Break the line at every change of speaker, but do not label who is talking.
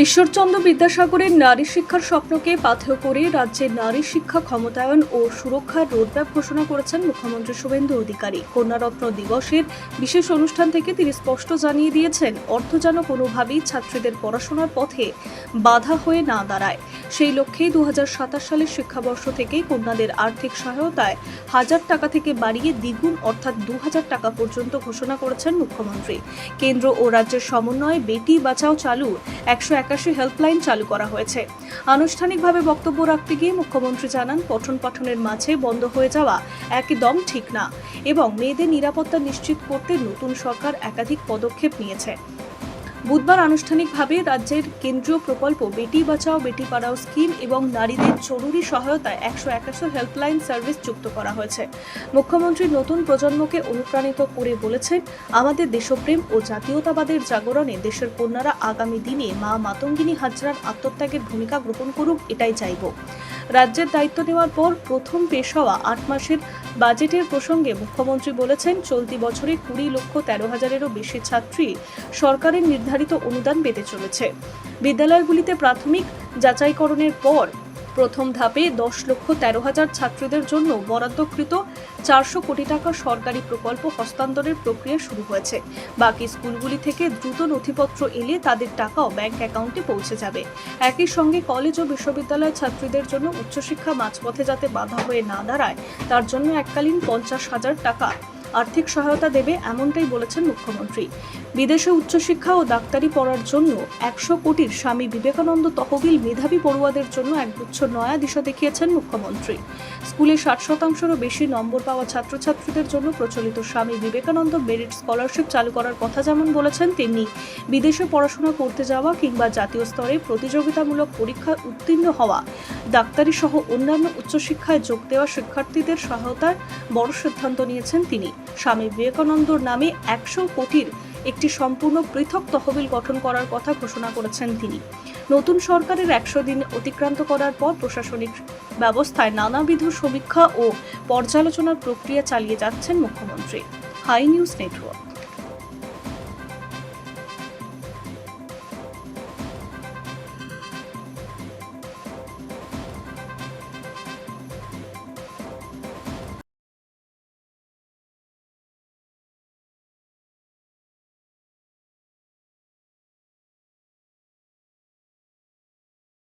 ঈশ্বরচন্দ্র বিদ্যাসাগরের নারী শিক্ষার স্বপ্নকে পাথেয় করে রাজ্যের নারী শিক্ষা ক্ষমতায়ন ও সুরক্ষার রোডম্যাপ ঘোষণা করেছেন মুখ্যমন্ত্রী শুভেন্দু অধিকারী। কন্যারত্ন দিবসের বিশেষ অনুষ্ঠান থেকে তিনি স্পষ্ট জানিয়ে দিয়েছেন, অর্থ যেন কোনোভাবেই ছাত্রীদের পড়াশোনার পথে বাধা হয়ে না দাঁড়ায়। সেই লক্ষ্যেই 2027 সালের শিক্ষাবর্ষ থেকেই কন্যাদের আর্থিক সহায়তায় 1000 টাকা থেকে বাড়িয়ে দ্বিগুণ অর্থাৎ 2000 টাকা পর্যন্ত ঘোষণা করেছেন মুখ্যমন্ত্রী। কেন্দ্র ও রাজ্যের সমন্বয়ে বেটি বাঁচাও চালু 181 হেল্পলাইন চালু করা হয়েছে। আনুষ্ঠানিকভাবে বক্তব্য রাখতে গিয়ে মুখ্যমন্ত্রী জানান, পঠন পাঠনের মাঝে বন্ধ হয়ে যাওয়া একদম ঠিক না এবং মেয়েদের নিরাপত্তা নিশ্চিত করতে নতুন সরকার একাধিক পদক্ষেপ নিয়েছে। বুধবার আনুষ্ঠানিকভাবে রাজ্যের কেন্দ্রীয় প্রকল্প বেটি বাঁচাও বেটি পড়াও স্কিম এবং নারীদের জরুরি সহায়তায় 181 হেল্পলাইন সার্ভিস যুক্ত করা হয়েছে। মুখ্যমন্ত্রী নতুন প্রজন্মকে অনুপ্রাণিত করে বলেছেন, আমাদের দেশপ্রেম ও জাতীয়তাবাদের জাগরণে দেশের কন্যারা আগামী দিনে মা মাতঙ্গিনী হাজরার আত্মত্যাগের ভূমিকা গ্রহণ করুক, এটাই চাইব। রাজ্যের দায়িত্ব নেওয়ার পর প্রথম পেশ হওয়া 8 মাসের বাজেটের প্রসঙ্গে মুখ্যমন্ত্রী বলেছেন, চলতি বছরে 20,13,000-এরও বেশি ছাত্রী সরকারের নির্ধারিত অনুদান পেতে চলেছে। বিদ্যালয়গুলিতে প্রাথমিক যাচাইকরণের পর প্রথম ধাপে 10,13,000 ছাত্রীদের জন্য বরাদ্দকৃত 400 কোটি টাকা সরকারি প্রকল্প হস্তান্তরের প্রক্রিয়া শুরু হয়েছে। বাকি স্কুলগুলি থেকে দ্রুত নথিপত্র এলে তাদের টাকাও ব্যাংক অ্যাকাউন্টে পৌঁছে যাবে। একই সঙ্গে কলেজ ও বিশ্ববিদ্যালয় ছাত্রীদের জন্য উচ্চশিক্ষা মাঝপথে যাতে বাধা হয়ে না দাঁড়ায়, তার জন্য এককালীন 50,000 টাকা আর্থিক সহায়তা দেবে, এমনটাই বলেছেন মুখ্যমন্ত্রী। বিদেশে উচ্চশিক্ষা ও ডাক্তারি পড়ার জন্য 100 কোটির স্বামী বিবেকানন্দ তহবিল মেধাবী পড়ুয়াদের জন্য একগুচ্ছ নয়া দিশা দেখিয়েছেন মুখ্যমন্ত্রী। স্কুলে 60%-এরও বেশি নম্বর পাওয়া ছাত্রছাত্রীদের জন্য প্রচলিত স্বামী বিবেকানন্দ মেরিট স্কলারশিপ চালু করার কথা যেমন বলেছেন, তেমনি বিদেশে পড়াশোনা করতে যাওয়া কিংবা জাতীয় স্তরে প্রতিযোগিতামূলক পরীক্ষায় উত্তীর্ণ হওয়া ডাক্তারি সহ অন্যান্য উচ্চশিক্ষায় যোগ দেওয়া শিক্ষার্থীদের সহায়তার বড় সিদ্ধান্ত নিয়েছেন তিনি। স্বামী বিবেকানন্দর নামে 100 কোটির একটি সম্পূর্ণ পৃথক তহবিল গঠন করার কথা ঘোষণা করেছেন তিনি। নতুন সরকারের 100 দিন অতিক্রান্ত করার পর প্রশাসনিক ব্যবস্থায় নানাবিধ সমীক্ষা ও পর্যালোচনার প্রক্রিয়া চালিয়ে যাচ্ছেন মুখ্যমন্ত্রী। Hi news network.